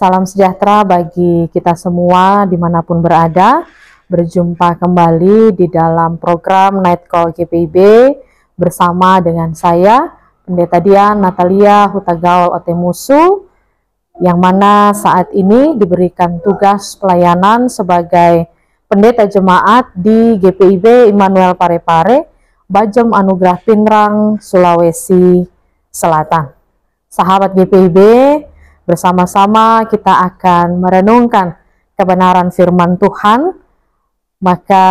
Salam sejahtera bagi kita semua dimanapun berada. Berjumpa kembali di dalam program Night Call GPIB bersama dengan saya, Pendeta Dian Natalia Hutagaul Otemusu, yang mana saat ini diberikan tugas pelayanan sebagai pendeta jemaat di GPIB Immanuel Parepare, Bajem Anugerah Pinrang, Sulawesi Selatan. Sahabat GPIB, bersama-sama kita akan merenungkan kebenaran firman Tuhan. Maka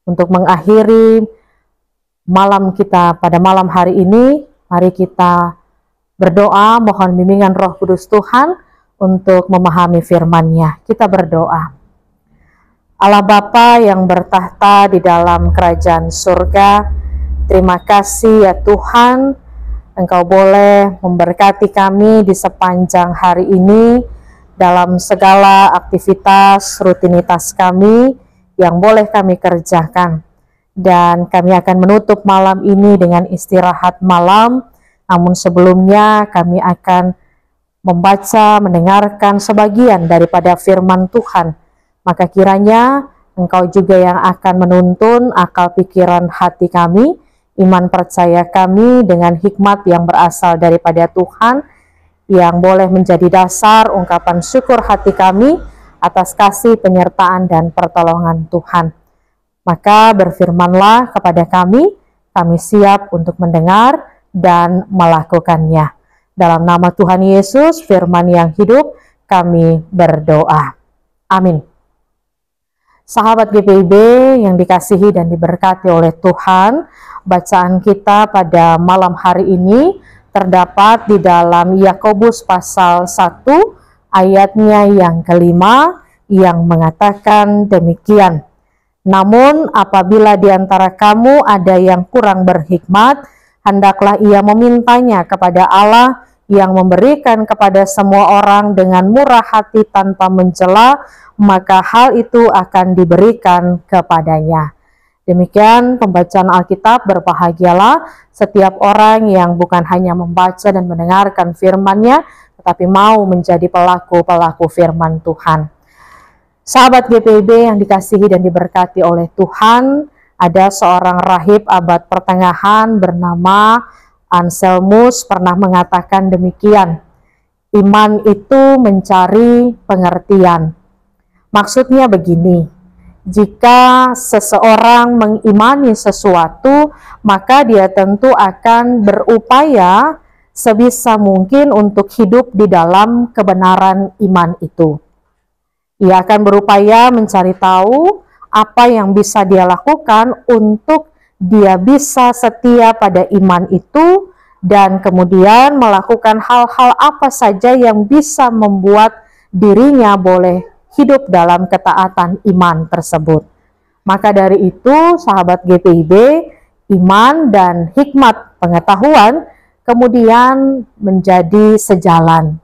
untuk mengakhiri malam kita pada malam hari ini, mari kita berdoa mohon bimbingan Roh Kudus Tuhan untuk memahami firman-Nya. Kita berdoa. Allah Bapa yang bertahta di dalam kerajaan surga, terima kasih ya Tuhan, Engkau boleh memberkati kami di sepanjang hari ini dalam segala aktivitas, rutinitas kami yang boleh kami kerjakan. Dan kami akan menutup malam ini dengan istirahat malam, namun sebelumnya kami akan membaca, mendengarkan sebagian daripada firman Tuhan. Maka kiranya Engkau juga yang akan menuntun akal pikiran hati kami, iman percaya kami dengan hikmat yang berasal daripada Tuhan, yang boleh menjadi dasar ungkapan syukur hati kami atas kasih penyertaan dan pertolongan Tuhan. Maka berfirmanlah kepada kami siap untuk mendengar dan melakukannya. Dalam nama Tuhan Yesus, firman yang hidup, kami berdoa. Amin. Sahabat GPIB yang dikasihi dan diberkati oleh Tuhan, bacaan kita pada malam hari ini terdapat di dalam Yakobus pasal 1 ayatnya yang kelima yang mengatakan demikian. Namun apabila di antara kamu ada yang kurang berhikmat, hendaklah ia memintanya kepada Allah yang memberikan kepada semua orang dengan murah hati tanpa mencela, maka hal itu akan diberikan kepadanya. Demikian pembacaan Alkitab. Berbahagialah setiap orang yang bukan hanya membaca dan mendengarkan firman-Nya, tetapi mau menjadi pelaku-pelaku firman Tuhan. Sahabat GPIB yang dikasihi dan diberkati oleh Tuhan, ada seorang rahib abad pertengahan bernama Anselmus pernah mengatakan demikian, iman itu mencari pengertian. Maksudnya begini, jika seseorang mengimani sesuatu, maka dia tentu akan berupaya sebisa mungkin untuk hidup di dalam kebenaran iman itu. Ia akan berupaya mencari tahu apa yang bisa dia lakukan untuk dia bisa setia pada iman itu, dan kemudian melakukan hal-hal apa saja yang bisa membuat dirinya boleh hidup dalam ketaatan iman tersebut. Maka dari itu, sahabat GPIB, iman dan hikmat pengetahuan kemudian menjadi sejalan.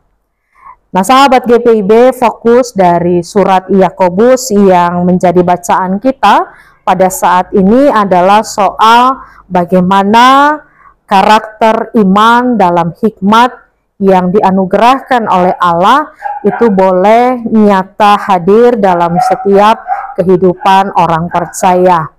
Nah, sahabat GPIB, fokus dari surat Yakobus yang menjadi bacaan kita pada saat ini adalah soal bagaimana karakter iman dalam hikmat yang dianugerahkan oleh Allah itu boleh nyata hadir dalam setiap kehidupan orang percaya.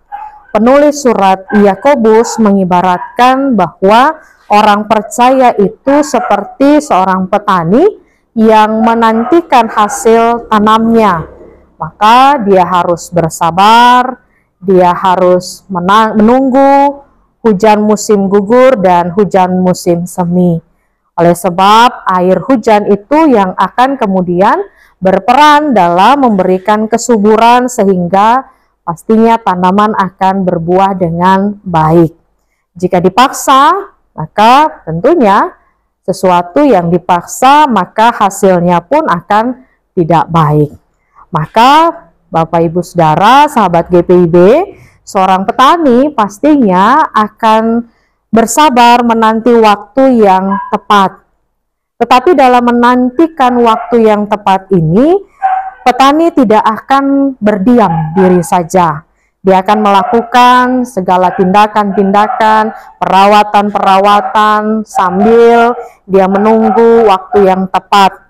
Penulis surat Yakobus mengibaratkan bahwa orang percaya itu seperti seorang petani yang menantikan hasil tanamnya. Maka dia harus bersabar, dia harus menunggu hujan musim gugur dan hujan musim semi. Oleh sebab air hujan itu yang akan kemudian berperan dalam memberikan kesuburan sehingga pastinya tanaman akan berbuah dengan baik. Jika dipaksa, maka tentunya sesuatu yang dipaksa maka hasilnya pun akan tidak baik. Maka Bapak Ibu Saudara, sahabat GPIB, seorang petani pastinya akan bersabar menanti waktu yang tepat. Tetapi dalam menantikan waktu yang tepat ini, petani tidak akan berdiam diri saja. Dia akan melakukan segala tindakan-tindakan, perawatan-perawatan sambil dia menunggu waktu yang tepat.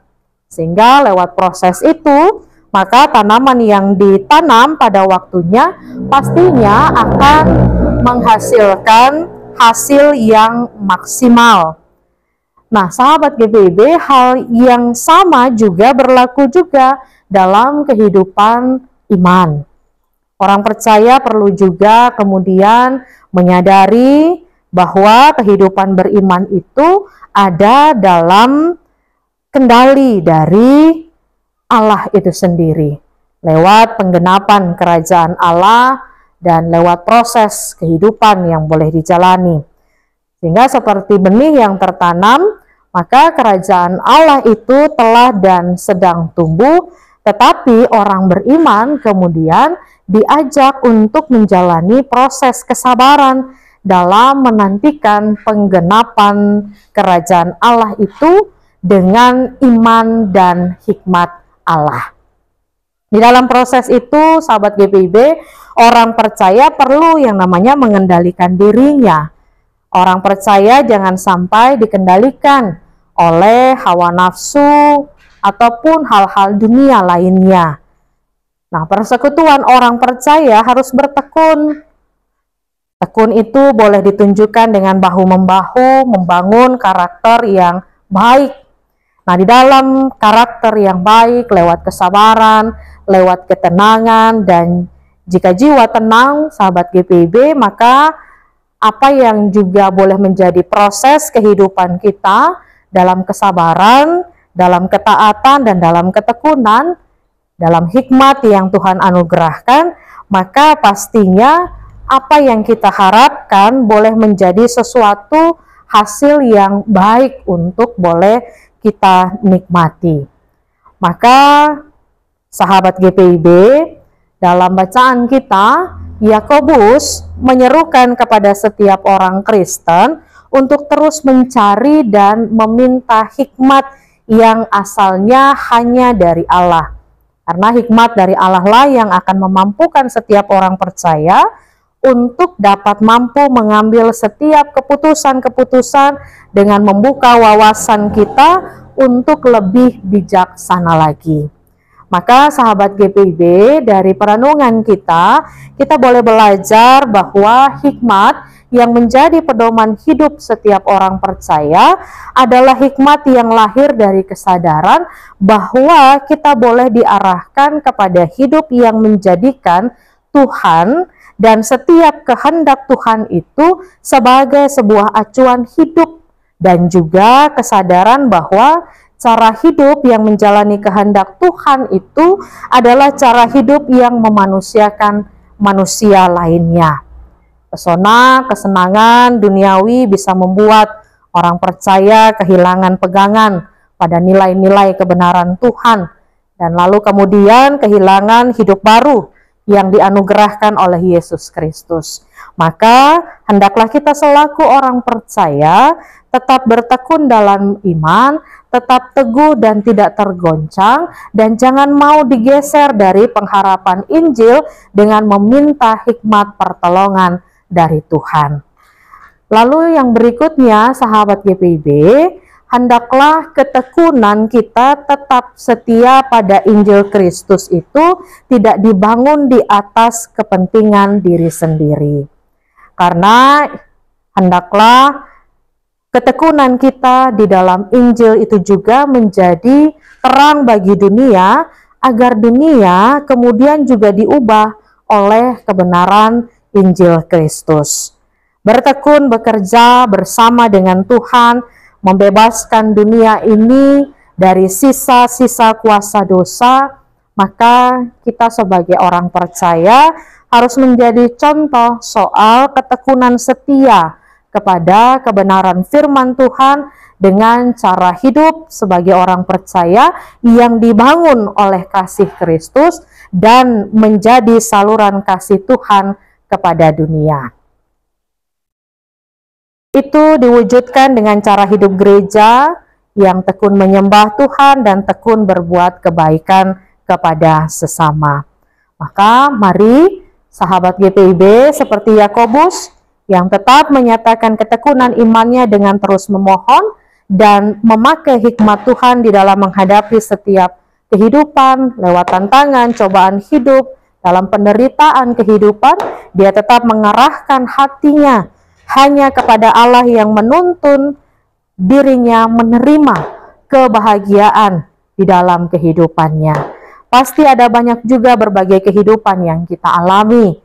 Sehingga lewat proses itu, maka tanaman yang ditanam pada waktunya pastinya akan menghasilkan hasil yang maksimal. Nah, sahabat GPIB, hal yang sama juga berlaku juga dalam kehidupan iman. Orang percaya perlu juga kemudian menyadari bahwa kehidupan beriman itu ada dalam kendali dari Allah itu sendiri, lewat penggenapan kerajaan Allah dan lewat proses kehidupan yang boleh dijalani. Sehingga seperti benih yang tertanam, maka kerajaan Allah itu telah dan sedang tumbuh, tetapi orang beriman kemudian diajak untuk menjalani proses kesabaran dalam menantikan penggenapan kerajaan Allah itu dengan iman dan hikmat Allah. Di dalam proses itu, sahabat GPIB, orang percaya perlu yang namanya mengendalikan dirinya. Orang percaya jangan sampai dikendalikan oleh hawa nafsu ataupun hal-hal dunia lainnya. Nah, persekutuan orang percaya harus bertekun. Tekun itu boleh ditunjukkan dengan bahu-membahu, membangun karakter yang baik. Nah, di dalam karakter yang baik, lewat kesabaran, lewat ketenangan, dan jika jiwa tenang, sahabat GPIB, maka apa yang juga boleh menjadi proses kehidupan kita dalam kesabaran, dalam ketaatan, dan dalam ketekunan, dalam hikmat yang Tuhan anugerahkan, maka pastinya apa yang kita harapkan boleh menjadi sesuatu hasil yang baik untuk boleh kita nikmati. Maka sahabat GPIB, dalam bacaan kita, Yakobus menyerukan kepada setiap orang Kristen untuk terus mencari dan meminta hikmat yang asalnya hanya dari Allah. Karena hikmat dari Allah lah yang akan memampukan setiap orang percaya untuk dapat mampu mengambil setiap keputusan-keputusan dengan membuka wawasan kita untuk lebih bijaksana lagi. Maka sahabat GPIB, dari perenungan kita boleh belajar bahwa hikmat yang menjadi pedoman hidup setiap orang percaya adalah hikmat yang lahir dari kesadaran bahwa kita boleh diarahkan kepada hidup yang menjadikan Tuhan dan setiap kehendak Tuhan itu sebagai sebuah acuan hidup, dan juga kesadaran bahwa cara hidup yang menjalani kehendak Tuhan itu adalah cara hidup yang memanusiakan manusia lainnya. Pesona, kesenangan duniawi bisa membuat orang percaya kehilangan pegangan pada nilai-nilai kebenaran Tuhan, dan lalu kemudian kehilangan hidup baru yang dianugerahkan oleh Yesus Kristus. Maka hendaklah kita selaku orang percaya tetap bertekun dalam iman, tetap teguh dan tidak tergoncang, dan jangan mau digeser dari pengharapan Injil dengan meminta hikmat pertolongan dari Tuhan. Lalu yang berikutnya, sahabat GPIB, hendaklah ketekunan kita tetap setia pada Injil Kristus itu tidak dibangun di atas kepentingan diri sendiri. Karena hendaklah ketekunan kita di dalam Injil itu juga menjadi terang bagi dunia, agar dunia kemudian juga diubah oleh kebenaran Injil Kristus. Bertekun bekerja bersama dengan Tuhan, membebaskan dunia ini dari sisa-sisa kuasa dosa, maka kita sebagai orang percaya harus menjadi contoh soal ketekunan setia kepada kebenaran firman Tuhan dengan cara hidup sebagai orang percaya yang dibangun oleh kasih Kristus dan menjadi saluran kasih Tuhan kepada dunia. Itu diwujudkan dengan cara hidup gereja yang tekun menyembah Tuhan dan tekun berbuat kebaikan kepada sesama. Maka mari sahabat GPIB seperti Yakobus yang tetap menyatakan ketekunan imannya dengan terus memohon dan memakai hikmat Tuhan di dalam menghadapi setiap kehidupan, lewat tantangan, cobaan hidup, dalam penderitaan kehidupan, dia tetap mengarahkan hatinya hanya kepada Allah yang menuntun dirinya menerima kebahagiaan di dalam kehidupannya. Pasti ada banyak juga berbagai kehidupan yang kita alami,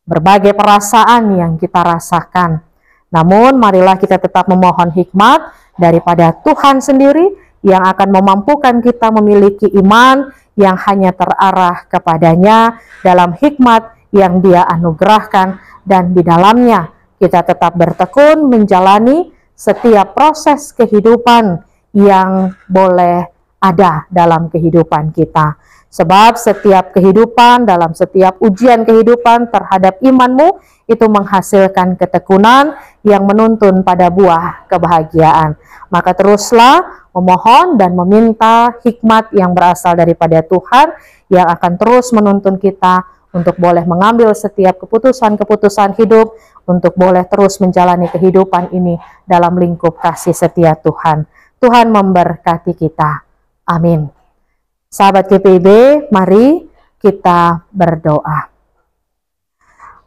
berbagai perasaan yang kita rasakan. Namun marilah kita tetap memohon hikmat daripada Tuhan sendiri yang akan memampukan kita memiliki iman yang hanya terarah kepadanya dalam hikmat yang Dia anugerahkan, dan di dalamnya kita tetap bertekun menjalani setiap proses kehidupan yang boleh ada dalam kehidupan kita. Sebab setiap kehidupan, dalam setiap ujian kehidupan terhadap imanmu, itu menghasilkan ketekunan yang menuntun pada buah kebahagiaan. Maka teruslah memohon dan meminta hikmat yang berasal daripada Tuhan yang akan terus menuntun kita untuk boleh mengambil setiap keputusan-keputusan hidup, untuk boleh terus menjalani kehidupan ini dalam lingkup kasih setia Tuhan. Tuhan memberkati kita. Amin. Sahabat GPIB, mari kita berdoa.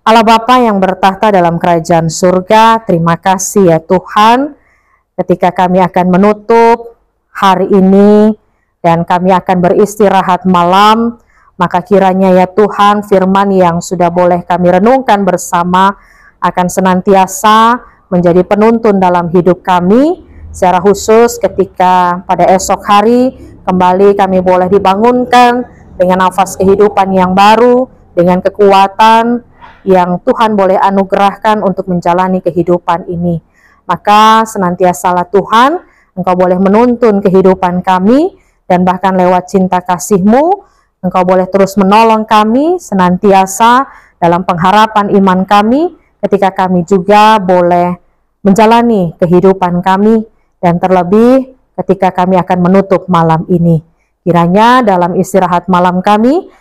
Allah Bapa yang bertahta dalam kerajaan surga, terima kasih ya Tuhan, ketika kami akan menutup hari ini dan kami akan beristirahat malam, maka kiranya ya Tuhan, firman yang sudah boleh kami renungkan bersama akan senantiasa menjadi penuntun dalam hidup kami, secara khusus ketika pada esok hari kembali kami boleh dibangunkan dengan nafas kehidupan yang baru, dengan kekuatan yang Tuhan boleh anugerahkan untuk menjalani kehidupan ini. Maka senantiasalah Tuhan, Engkau boleh menuntun kehidupan kami, dan bahkan lewat cinta kasih-Mu, Engkau boleh terus menolong kami senantiasa dalam pengharapan iman kami, ketika kami juga boleh menjalani kehidupan kami, dan terlebih ketika kami akan menutup malam ini. Kiranya dalam istirahat malam kami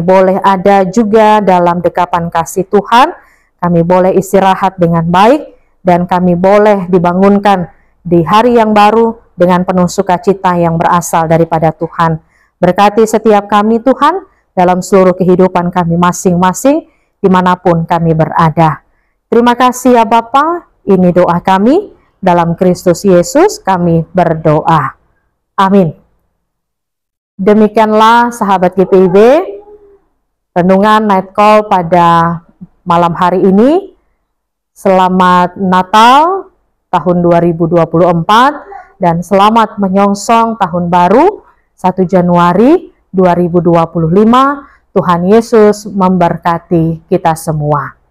boleh ada juga dalam dekapan kasih Tuhan, kami boleh istirahat dengan baik, dan kami boleh dibangunkan di hari yang baru dengan penuh sukacita yang berasal daripada Tuhan. Berkati setiap kami Tuhan, dalam seluruh kehidupan kami masing-masing, dimanapun kami berada. Terima kasih ya Bapa, ini doa kami, dalam Kristus Yesus kami berdoa. Amin. Demikianlah sahabat GPIB, renungan Night Call pada malam hari ini. Selamat Natal tahun 2024 dan selamat menyongsong tahun baru 1 Januari 2025. Tuhan Yesus memberkati kita semua.